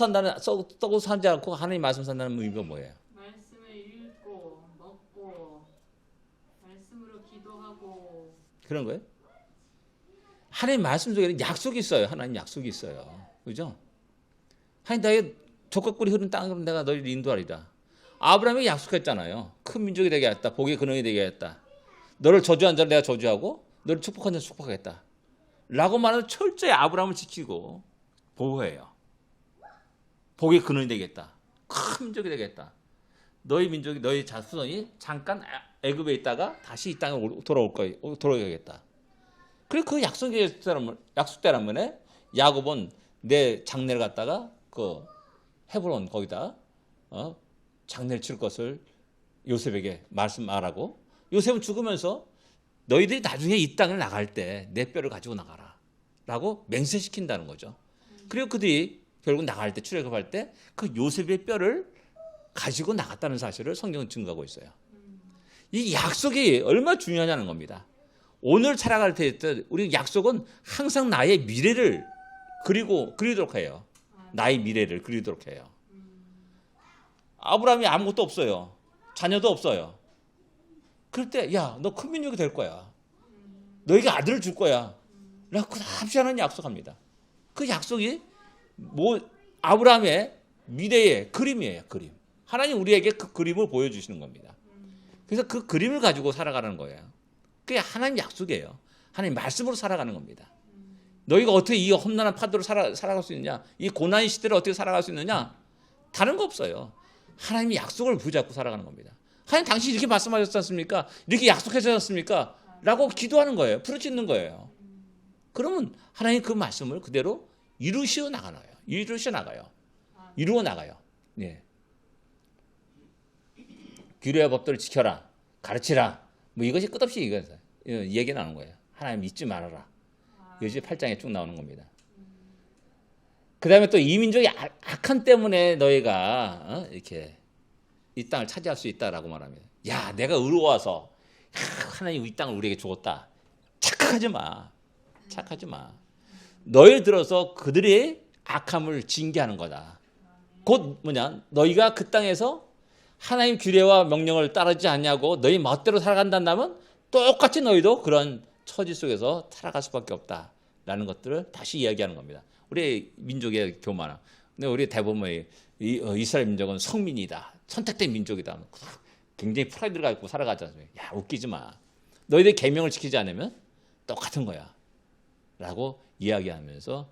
살지 않고 하나님 말씀 산다는 의미가 뭐예요? 말씀을 읽고 먹고 말씀으로 기도하고 그런 거예요? 하나님 말씀 속에는 약속이 있어요. 하나님 약속이 있어요. 그죠? 하나님 나의 적각꿀이 흐른 땅으로 내가 너희를 인도하리라. 아브라함이 약속했잖아요. 큰 민족이 되게 하겠다. 복의 근원이 되게 하겠다. 너를 저주한 자를 내가 저주하고 너를 축복한 자를 축복하겠다. 라고 말하면 철저히 아브라함을 지키고 보호해요. 복의 근원이 되겠다. 큰 민족이 되겠다. 너희 민족이 너희 자손이 잠깐 애굽에 있다가 다시 이 땅에 돌아올 거야. 돌아오겠다. 그리고 그 약속대라면에 야곱은 내 장례를 갖다가 그 헤브론 거기다 장례를 치를 것을 요셉에게 말하고 요셉은 죽으면서 너희들이 나중에 이 땅을 나갈 때 내 뼈를 가지고 나가라 라고 맹세시킨다는 거죠. 그리고 그들이 결국 나갈 때 출애굽할 때 그 요셉의 뼈를 가지고 나갔다는 사실을 성경은 증거하고 있어요. 이 약속이 얼마나 중요하냐는 겁니다. 오늘 살아갈 때 우리 약속은 항상 나의 미래를 그리도록 해요. 나의 미래를 그리도록 해요. 아브라함이 아무것도 없어요. 자녀도 없어요. 그럴 때 야, 너 큰 민족이 될 거야. 너에게 아들을 줄 거야. 라고 끝없이 하나님 약속합니다. 그 약속이 아브라함의 미래의 그림이에요. 그림. 하나님 우리에게 그 그림을 보여주시는 겁니다. 그래서 그 그림을 가지고 살아가는 거예요. 그게 하나님 약속이에요. 하나님 말씀으로 살아가는 겁니다. 너희가 어떻게 이 험난한 파도로 살아갈 수 있느냐? 이 고난의 시대를 어떻게 살아갈 수 있느냐? 다른 거 없어요. 하나님이 약속을 붙잡고 살아가는 겁니다. 하나님 당신이 이렇게 말씀하셨지 않습니까? 이렇게 약속하셨지 않습니까? 라고 기도하는 거예요. 부르짖는 거예요. 그러면 하나님 그 말씀을 그대로 이루어 나가요. 이루어 나가요. 네. 규례와 법도를 지켜라. 가르치라. 뭐 이것이 끝없이 얘기 나오는 거예요. 하나님 잊지 말아라. 요즘 8장에 쭉 나오는 겁니다. 그 다음에 또 이 민족이 악한 때문에 너희가 이렇게 이 땅을 차지할 수 있다라고 말합니다. 야, 내가 의로워서 하나님 이 땅을 우리에게 주었다. 착각하지 마. 너희 들어서 그들의 악함을 징계하는 거다. 곧 너희가 그 땅에서 하나님 규례와 명령을 따르지 않냐고 너희 멋대로 살아간다면 똑같이 너희도 그런 처지 속에서 살아갈 수밖에 없다라는 것들을 다시 이야기하는 겁니다. 우리 민족의 교만함. 근데 우리 대부분 이스라엘 민족은 성민이다. 선택된 민족이다. 굉장히 프라이드를 갖고 살아가지 않습니까? 야, 웃기지 마. 너희들 계명을 지키지 않으면 똑같은 거야. 라고 이야기하면서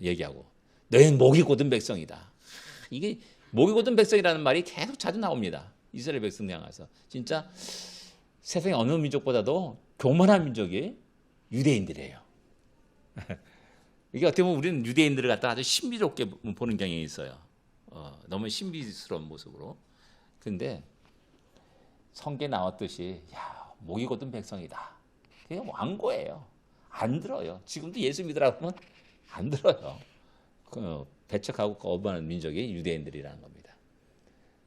얘기하고 너희는 목이 곧은 백성이다. 이게 목이 곧은 백성이라는 말이 계속 자주 나옵니다. 이스라엘 백성 향해서. 진짜 세상의 어느 민족보다도 교만한 민족이 유대인들이에요. 이게 어떻게 보면 우리는 유대인들을 갖다 아주 신비롭게 보는 경향이 있어요. 너무 신비스러운 모습으로. 근데 성경에 나왔듯이 야, 목이 곧은 백성이다. 그게 완고예요. 안 들어요. 지금도 예수 믿으라고 하면 안 들어요. 배척하고 거부하는 민족이 유대인들이라는 겁니다.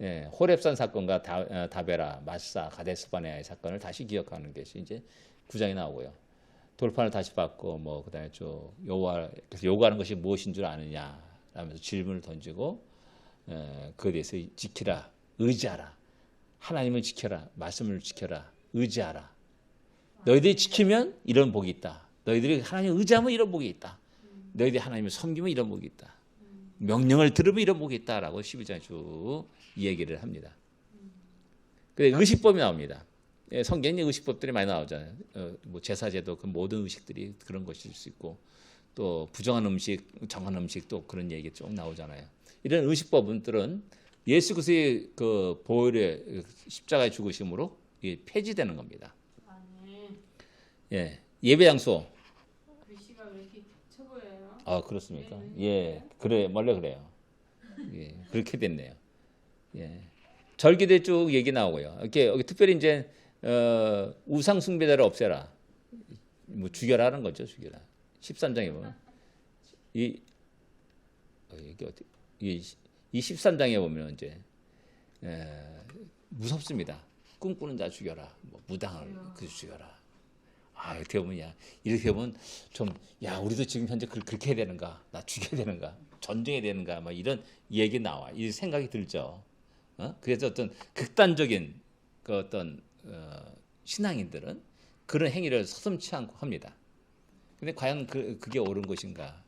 예, 호렙산 사건과 다베라, 마사, 가데스바네아의 사건을 다시 기억하는 것이 이제 9장에 나오고요. 돌판을 다시 받고 그다음에 쭉 요구하는 것이 무엇인 줄 아느냐 라면서 질문을 던지고 그에 대해서 지키라, 의지하라. 하나님을 지켜라, 말씀을 지켜라, 의지하라. 너희들이 지키면 이런 복이 있다. 너희들이 하나님을 의지하면 이런 복이 있다. 너희들이 하나님을 섬기면 이런 복이 있다. 명령을 들으면 이런 복이 있다라고 12장에 쭉 얘기를 합니다. 그래서 의식법이 나옵니다. 성경에 의식법들이 많이 나오잖아요. 제사제도 그 모든 의식들이 그런 것일 수 있고 또 부정한 음식, 정한 음식도 그런 얘기 쭉 나오잖아요. 이런 의식법들은 예수 그리스도의 그 보혈의 십자가의 죽으심으로 폐지되는 겁니다. 예, 예배 장소. 글씨가 왜 이렇게 쳐 보여요? 아, 그렇습니까? 예, 그래, 원래 그래요. 예, 그렇게 됐네요. 예, 절기들 쭉 얘기 나오고요. 이렇게 특별히 이제 우상 숭배자를 없애라, 죽여라 하는 거죠, 죽여라. 13장에 보면 이 13장에 보면 이제 무섭습니다. 꿈꾸는 자 죽여라, 무당을 죽여라. 이렇게 보면 이렇게 보면 좀 우리도 지금 현재 그렇게 해야 되는가, 나 죽여야 되는가, 전쟁해야 되는가, 이런 얘기 나와, 이 생각이 들죠. 그래서 어떤 극단적인 그 어떤 신앙인들은 그런 행위를 서슴지 않고 합니다. 근데 과연 그게 옳은 것인가?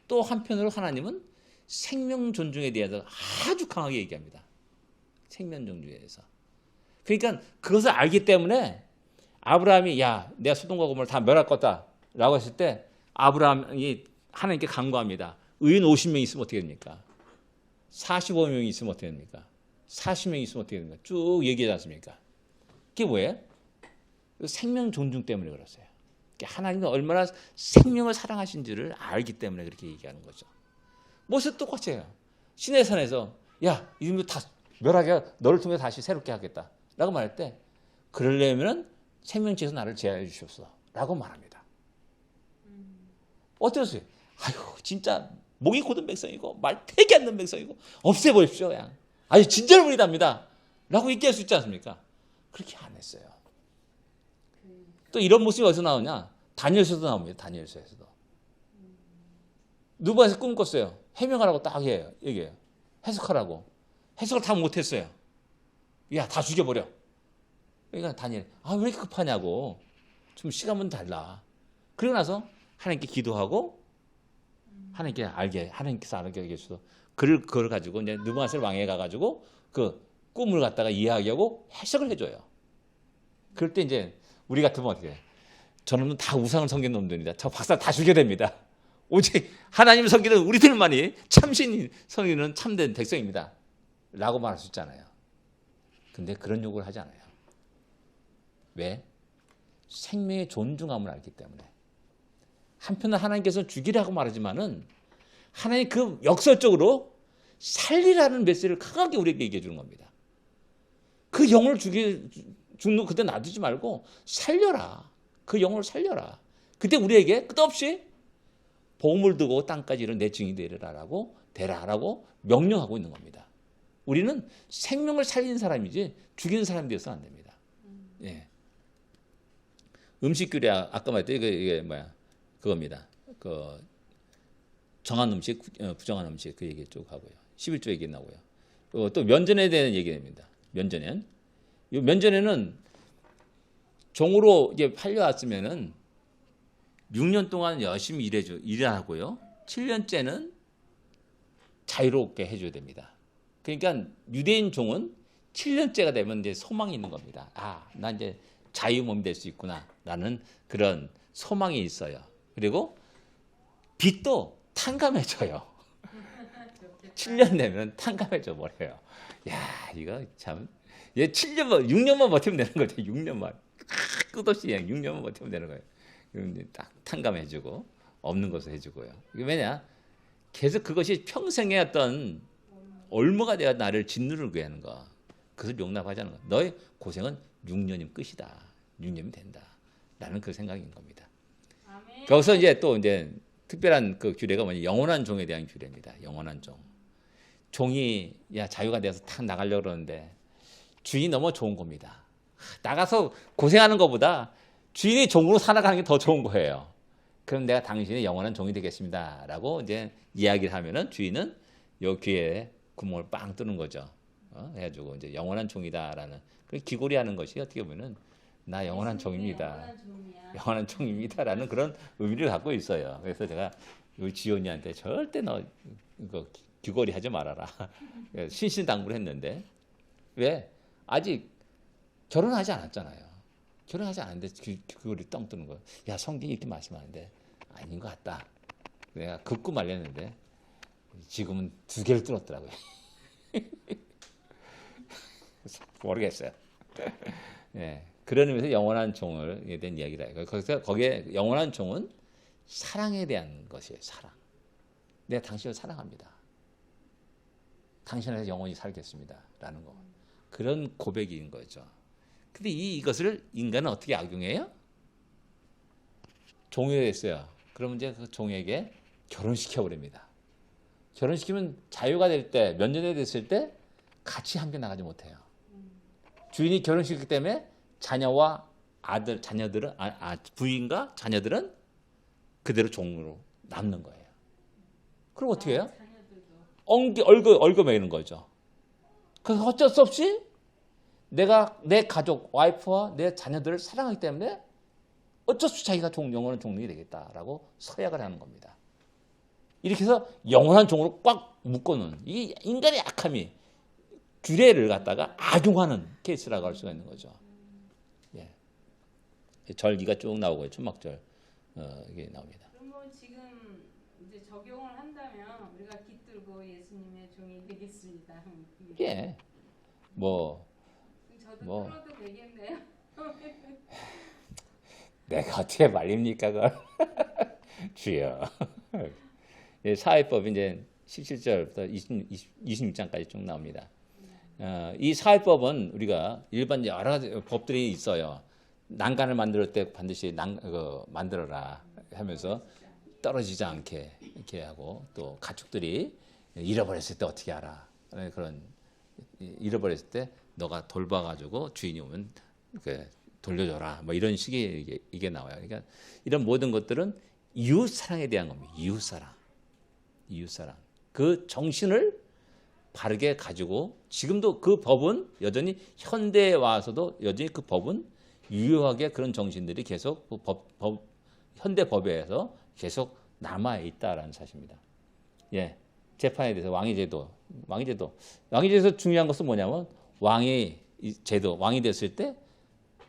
또 한편으로 하나님은 생명 존중에 대해서 아주 강하게 얘기합니다. 생명 존중에 대해서. 그러니까 그것을 알기 때문에 아브라함이 야, 내가 소돔과 고모라를 다 멸할 거다 라고 했을 때 아브라함이 하나님께 간구합니다. 의인 50명 있으면 어떻게 됩니까? 45명이 있으면 어떻게 됩니까? 40명이 있으면 어떻게 됩니까? 쭉 얘기하지 않습니까? 그게 뭐예요? 생명 존중 때문에 그랬어요. 하나님은 얼마나 생명을 사랑하신지를 알기 때문에 그렇게 얘기하는 거죠. 모세도 똑같아요. 시내산에서 야, 이놈들 다 멸하게 너를 통해 다시 새롭게 하겠다 라고 말할 때 그러려면 생명체에서 나를 제하여 주셨어 라고 말합니다. 어떠세요? 아유 진짜 목이 곧은 백성이고 말 되게 않는 백성이고 없애버립시오 그냥. 아주 진절부리답니다 라고 얘기할 수 있지 않습니까? 그렇게 안 했어요. 또 이런 모습이 어디서 나오냐? 다니엘서도 나옵니다. 다니엘서에서도. 누가에서 꿈 꿨어요. 해명하라고 딱 얘기해요. 해석하라고. 해석을 다 못했어요. 야, 다 죽여버려. 그러니까 다니엘, 왜 이렇게 급하냐고. 좀 시간은 달라. 그러고 나서 하나님께 기도하고 하나님께서 알게 해주셔서 그걸 가지고 이제 느부갓네살 왕에 가가지고 그 꿈을 갖다가 이야기하고 해석을 해줘요. 그럴 때 이제 우리 같으면 어떻게 해요? 저놈은 다 우상을 섬기는 놈들입니다. 저 박사 다 죽여야 됩니다. 오직 하나님을 섬기는 우리들만이 참신 섬기는 참된 백성입니다. 라고 말할 수 있잖아요. 근데 그런 요구를 하지 않아요. 왜? 생명의 존중함을 알기 때문에. 한편은 하나님께서 죽이라고 말하지만은 하나님 그 역설적으로 살리라는 메시지를 강하게 우리에게 얘기해 주는 겁니다. 그 영혼을 죽는 그때 놔두지 말고 살려라. 그 영혼을 살려라. 그때 우리에게 끝없이 복음을 두고 땅까지 이런 내 증인이 되라라고 명령하고 있는 겁니다. 우리는 생명을 살리는 사람이지 죽이는 사람이 되어서는 안 됩니다. 예. 음식 규례 아까 말했던 이게 뭐야? 그겁니다. 그 정한 음식, 부정한 음식 그 얘기 쭉 하고요. 11조 얘기 나오고요. 또 면전에 대한 얘기입니다. 면전에는 이 면전에는 종으로 이제 팔려왔으면은 6년 동안 열심히 일하고요. 7년째는 자유롭게 해줘야 됩니다. 그러니까 유대인 종은 7년째가 되면 이제 소망이 있는 겁니다. 나 이제 자유몸이 될 수 있구나라는 그런 소망이 있어요. 그리고 빚도 탕감해줘요. 7년 되면 탕감해줘 버려요. 야, 이거 참. 얘 6년만 버티면 되는 거죠. 6년만. 끝없이 그냥 6년만 버티면 되는 거예요. 그럼 딱 탕감해주고, 없는 것을 해주고요. 이게 왜냐? 계속 그것이 평생의 어떤 올무가 되어 나를 짓누르게 하는 거. 그것을 용납하지 않는 거. 너의 고생은 6년이면 끝이다. 6년이면 된다. 라는 그 생각인 겁니다. 아멘. 거기서 이제 또 이제 특별한 그 규례가 뭐냐? 영원한 종에 대한 규례입니다. 영원한 종. 종이 자유가 돼서 탁 나가려고 그러는데 주인이 너무 좋은 겁니다. 나가서 고생하는 것보다 주인이 종으로 살아가는 게 더 좋은 거예요. 그럼 내가 당신의 영원한 종이 되겠습니다. 라고 이제 이야기를 하면은 주인은 요 귀에 구멍을 빵 뚫는 거죠. 해가지고 이제 영원한 종이다라는 그 기고리 하는 것이 어떻게 보면은 나 영원한 종입니다. 영원한 종입니다라는 그런 의미를 갖고 있어요. 그래서 제가 이 지연이한테 절대 너 이거 귀걸이 하지 말아라. 신신당부를 했는데 왜? 아직 결혼하지 않았잖아요. 결혼하지 않았는데 귀걸이 떵 뜨는 거예요. 야, 성경이 이렇게 말씀하는데 아닌 것 같다. 내가 긋고 말렸는데 지금은 2개를 뚫었더라고요. 모르겠어요. 예, 그런 의미에서 영원한 종을 대한 이야기다. 거기서 거기에 영원한 종은 사랑에 대한 것이에요. 사랑. 내가 당신을 사랑합니다. 당신에서 영원히 살겠습니다. 라는 거. 그런 고백인 거죠. 근데 이것을 인간은 어떻게 악용해요? 종이 됐어요. 그러면 이제 그 종에게 결혼시켜버립니다. 결혼시키면 자유가 될 때, 몇 년에 됐을 때 같이 함께 나가지 못해요. 주인이 결혼시키기 때문에 자녀와 자녀들은, 부인과 자녀들은 그대로 종으로 남는 거예요. 그럼 어떻게 해요? 얽어매는 거죠. 그래서 어쩔 수 없이 내가 내 가족, 와이프와 내 자녀들을 사랑하기 때문에 어쩔 수 없이 자기가 영원한 종이 되겠다라고 서약을 하는 겁니다. 이렇게 해서 영원한 종으로 꽉 묶어놓은 이 인간의 악함이 규례를 갖다가 악용하는 케이스라고 할 수가 있는 거죠. 예. 절기가 쭉 나오고요. 천막절 이게 나옵니다. 그럼 뭐 지금 이제 적용을 한다면 우리가 깃들고 예수님의 종이 되겠습니다. 예. 뭐 저도 풀어도 되겠네요. 내가 어떻게 말립니까 그걸. 주여. 예, 사회법 이제 17절부터 26장까지 쭉 나옵니다. 이 사회법은 우리가 일반 여러 가지 법들이 있어요. 난간을 만들 때 반드시 만들어라 하면서 떨어지지 않게 이렇게 하고, 또 가축들이 잃어버렸을 때 어떻게 하라, 그런 잃어버렸을 때 너가 돌봐가지고 주인이 오면 돌려줘라, 뭐 이런 식의 이게 나와요. 그러니까 이런 모든 것들은 이웃 사랑에 대한 겁니다. 이웃 사랑 그 정신을 바르게 가지고 지금도 그 법은 여전히 현대에 와서도 여전히 그 법은 유효하게 그런 정신들이 계속 현대 법에서 계속 남아 있다라는 사실입니다. 예, 재판에 대해서 왕위제도 중요한 것은 뭐냐면 왕이 됐을 때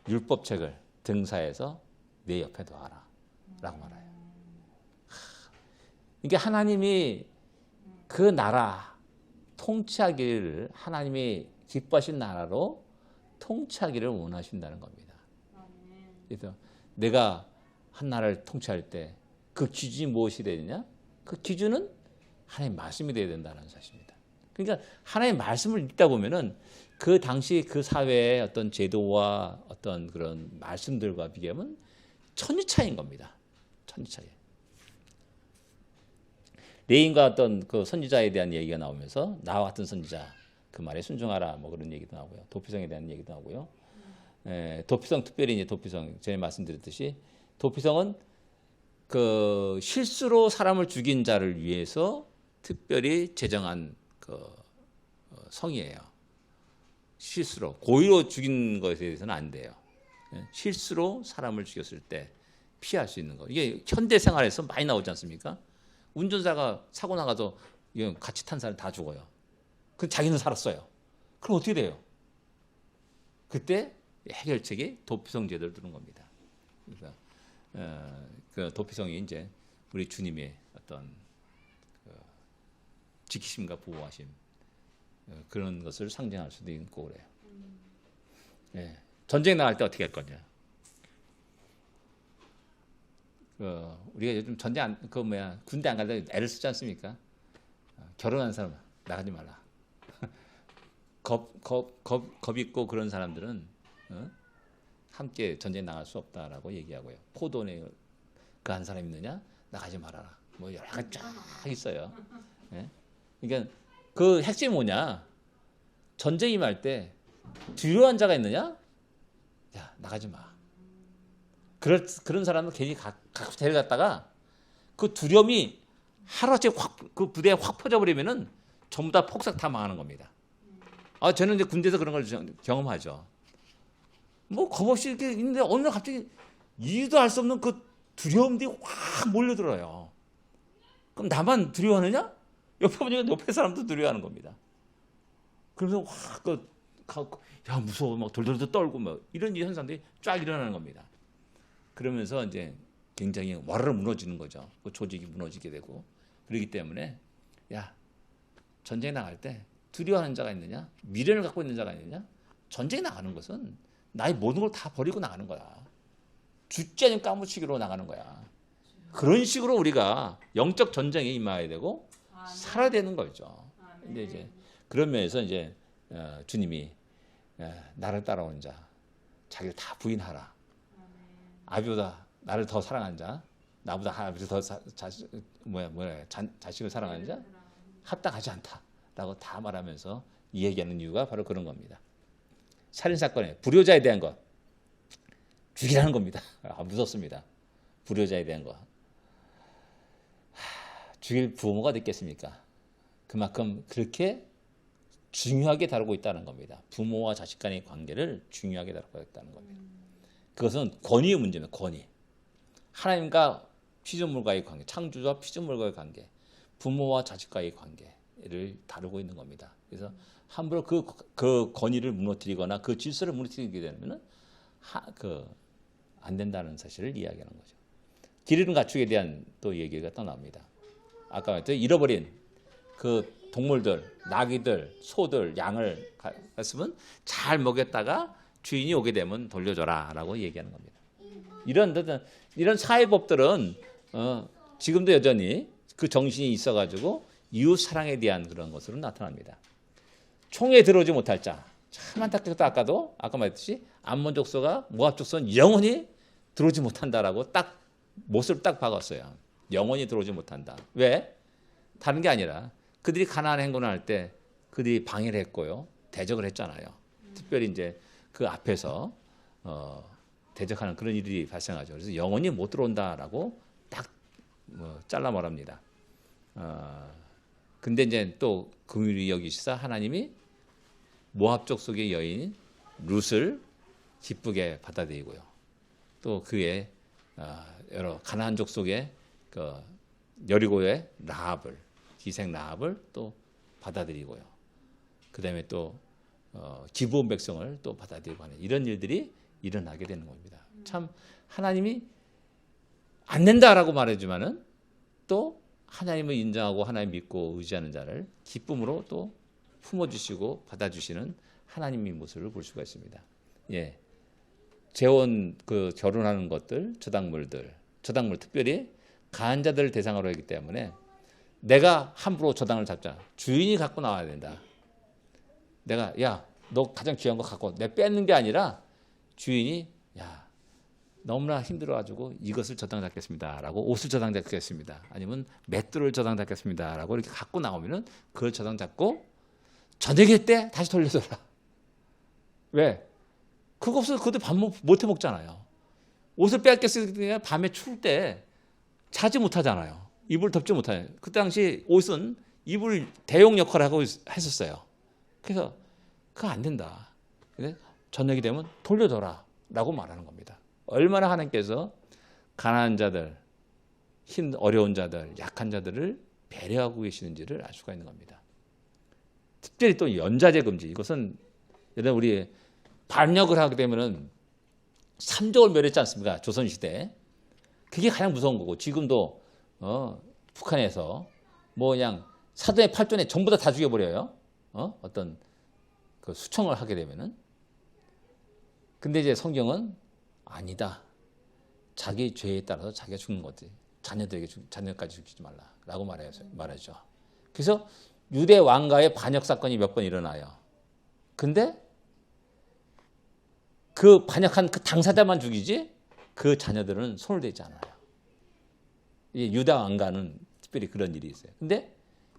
율법책을 등사해서 내 옆에 둬라라고 말해요. 이게 하나님이 그 나라 통치하기를, 하나님이 기뻐하신 나라로 통치하기를 원하신다는 겁니다. 그래서 내가 한 나라를 통치할 때 그 기준이 무엇이 되느냐? 그 기준은 하나님의 말씀이 되어야 된다는 사실입니다. 그러니까 하나님의 말씀을 읽다 보면은 그 당시 그 사회의 어떤 제도와 어떤 그런 말씀들과 비교하면 천지차이인 겁니다. 천지차이. 레인과 어떤 그 선지자에 대한 얘기가 나오면서 나와 같은 선지자 그 말에 순종하라, 뭐 그런 얘기도 나오고요. 도피성에 대한 얘기도 나오고요. 도피성, 특별히 이제 도피성, 전에 말씀드렸듯이 도피성은 그 실수로 사람을 죽인 자를 위해서 특별히 제정한 그 성이에요. 실수로, 고의로 죽인 것에 대해서는 안 돼요. 실수로 사람을 죽였을 때 피할 수 있는 거. 이게 현대 생활에서 많이 나오지 않습니까? 운전자가 사고 나가서 같이 탄 사람 다 죽어요. 그 자기는 살았어요. 그럼 어떻게 돼요? 그때 해결책이 도피성 제도를 두는 겁니다. 그러니까 그 도피성이 이제 우리 주님의 어떤 그 지키심과 보호하심, 그런 것을 상징할 수도 있고 그래요. 예. 전쟁 나갈 때 어떻게 할 거냐? 우리가 요즘 전쟁 군대 안 갈 때 애를 쓰지 않습니까? 결혼한 사람 나가지 말라. 겁 있고 그런 사람들은 함께 전쟁 나갈 수 없다라고 얘기하고요. 포도원에 그 한 사람 있느냐? 나가지 말아라. 뭐 여러 가지 쫙 있어요. 예? 그러니까 그 핵심이 뭐냐? 전쟁 임할 때 두려워한 자가 있느냐? 야, 나가지 마. 그런 사람은 괜히 갖고 데려갔다가 그 두려움이 하루아침에 그 부대에 확 퍼져버리면은 전부 다 폭삭 다 망하는 겁니다. 저는 이제 군대에서 그런 걸 경험하죠. 뭐 겁없이 이렇게 있는데 어느 날 갑자기 이유도 알 수 없는 그 두려움들이 확 몰려들어요. 그럼 나만 두려워하느냐? 옆에 보니까 옆에 사람도 두려워하는 겁니다. 그러면서 야 무서워, 막 돌돌돌 떨고 막 이런 현상들이 쫙 일어나는 겁니다. 그러면서 이제 굉장히 와르르 무너지는 거죠. 그 조직이 무너지게 되고. 그렇기 때문에 야, 전쟁에 나갈 때 두려워하는 자가 있느냐? 미련을 갖고 있는 자가 있느냐? 전쟁에 나가는 것은 나의 모든 걸 다 버리고 나가는 거야. 죽지 않으면 까무치기로 나가는 거야. 그런 식으로 우리가 영적 전쟁에 임해야 되고 살아야 되는 거죠. 근데 이제 그런 면에서 이제 주님이 나를 따라오는 자, 자기를 다 부인하라. 아비보다 나를 더 사랑하는 자, 나보다 아버지 더 자식을 사랑하는 자, 합당하지 않다라고 다 말하면서 이 얘기하는 이유가 바로 그런 겁니다. 살인 사건에 불효자에 대한 것 죽이라는 겁니다. 무섭습니다. 불효자에 대한 거 죽일 부모가 됐겠습니까? 그만큼 그렇게 중요하게 다루고 있다는 겁니다. 부모와 자식 간의 관계를 중요하게 다루고 있다는 겁니다. 그것은 권위의 문제입니다. 권위. 하나님과 피조물과의 관계, 창조주와 피조물과의 관계. 부모와 자식과의 관계를 다루고 있는 겁니다. 그래서 함부로 그 권위를 무너뜨리거나 그 질서를 무너뜨리게 되면은 안 된다는 사실을 이야기하는 거죠. 기르는 가축에 대한 또 얘기가 또 나옵니다. 아까 말했듯이 잃어버린 그 동물들, 나귀들, 소들, 양을 갔으면 잘 먹였다가 주인이 오게 되면 돌려줘라라고 얘기하는 겁니다. 이런 사회법들은 지금도 여전히 그 정신이 있어가지고 이웃 사랑에 대한 그런 것으로 나타납니다. 총에 들어오지 못할 자. 참 안타깝게도 아까 말했듯이 암몬 족속과 모압 족속은 영원히 들어오지 못한다라고 딱 못을 딱 박았어요. 영원히 들어오지 못한다. 왜? 다른 게 아니라 그들이 가나안 행군을 할 때 그들이 방해를 했고요. 대적을 했잖아요. 특별히 이제 그 앞에서 대적하는 그런 일이 발생하죠. 그래서 영원히 못 들어온다라고 딱 잘라 말합니다. 근데 이제 또 긍휼히 여기시사 하나님이 모압 족속의 여인 룻을 기쁘게 받아들이고요. 또 그의 여러 가나안 족속의 그 여리고의 라합을 기생 라합을 또 받아들이고요. 그다음에 또 기브온 백성을 또 받아들이고 하는 이런 일들이 일어나게 되는 겁니다. 참 하나님이 안 된다라고 말해주면은 또 하나님을 인정하고 하나님 믿고 의지하는 자를 기쁨으로 또 품어주시고 받아주시는 하나님의 모습을 볼 수가 있습니다. 예, 재혼 결혼하는 것들, 저당물 특별히 가한 자들을 대상으로 하기 때문에 내가 함부로 저당을 잡자. 주인이 갖고 나와야 된다. 내가 너 가장 귀한 거 갖고 내 뺏는 게 아니라 주인이 너무나 힘들어가지고 이것을 저당 잡겠습니다라고 옷을 저당 잡겠습니다. 아니면 맷돌을 저당 잡겠습니다라고 이렇게 갖고 나오면은 그걸 저당 잡고 저녁에 때 다시 돌려줘라. 왜? 그거 없어서 그들 밥 못 해 먹잖아요. 옷을 뺏겼으니까 밤에 추울 때 자지 못하잖아요. 이불 덮지 못하요. 그 당시 옷은 이불 대용 역할을 하고 했었어요. 그래서 그거 안 된다. 저녁이 되면 돌려줘라라고 말하는 겁니다. 얼마나 하나님께서 가난한 자들, 어려운 자들, 약한 자들을 배려하고 계시는지를 알 수가 있는 겁니다. 특별히 또 연자제 금지. 이것은 예를 우리 반역을 하게 되면은 3족을 멸했지 않습니까? 조선시대. 그게 가장 무서운 거고 지금도 북한에서 그냥 사돈의 팔촌에 전부 다 죽여버려요. 어떤 그 수청을 하게 되면은. 근데 이제 성경은 아니다. 자기 죄에 따라서 자기가 죽는 거지. 자녀까지 죽이지 말라라고 말하죠. 그래서 유대 왕가의 반역 사건이 몇 번 일어나요. 근데 그 반역한 그 당사자만 죽이지 그 자녀들은 손을 대지 않아요. 유다 왕가는 특별히 그런 일이 있어요. 근데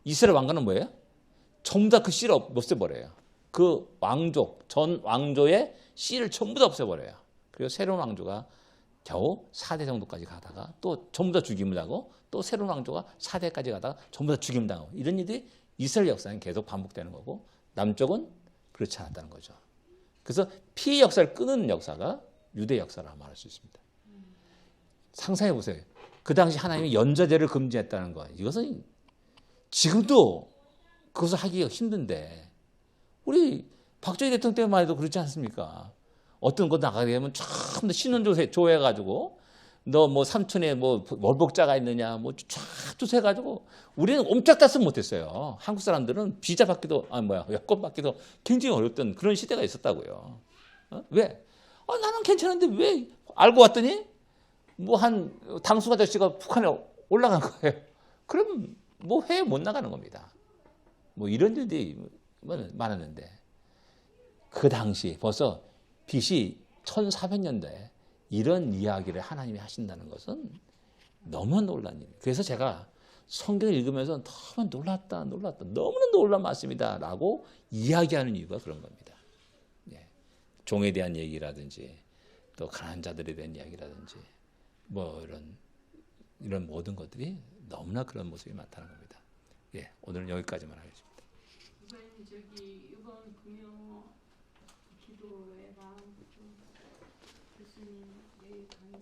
이스라엘 왕가는 뭐예요? 전부 다 그 씨를 없애버려요. 그 전 왕조의 씨를 전부 다 없애버려요. 그리고 새로운 왕조가 겨우 4대 정도까지 가다가 또 전부 다 죽임을 당하고 또 새로운 왕조가 4대까지 가다가 전부 다 죽임을 당하고 이런 일이 이스라엘 역사는 계속 반복되는 거고 남쪽은 그렇지 않았다는 거죠. 그래서 피의 역사를 끊는 역사가 유대 역사라고 말할 수 있습니다. 상상해 보세요. 그 당시 하나님이 연자제를 금지했다는 거. 이것은 지금도 그것을 하기가 힘든데 우리 박정희 대통령 때만 해도 그렇지 않습니까? 어떤 거 나가게 되면 참 신원조회해가지고 너 삼촌에 월복자가 있느냐 쫙 조사해가지고 우리는 옴짝달싹 못했어요. 한국 사람들은 비자 받기도 여권 받기도 굉장히 어렵던 그런 시대가 있었다고요. 왜? 나는 괜찮은데 왜? 알고 왔더니 한 당숙 아저씨가 북한에 올라간 거예요. 그러면 해외 못 나가는 겁니다. 이런 일들이 많았는데 그 당시 벌써 BC 1400년대에 이런 이야기를 하나님이 하신다는 것은 너무 놀란 일이에요. 그래서 제가 성경을 읽으면서 너무 놀랐다. 너무나 놀란 말씀이다 라고 이야기하는 이유가 그런 겁니다. 종에 대한 얘기라든지 또 가난한 자들에 대한 이야기라든지 이런 모든 것들이 너무나 그런 모습이 많다는 겁니다. 오늘은 여기까지만 하겠습니다. 이번 금요 기도회 마음 교수님 내일 강의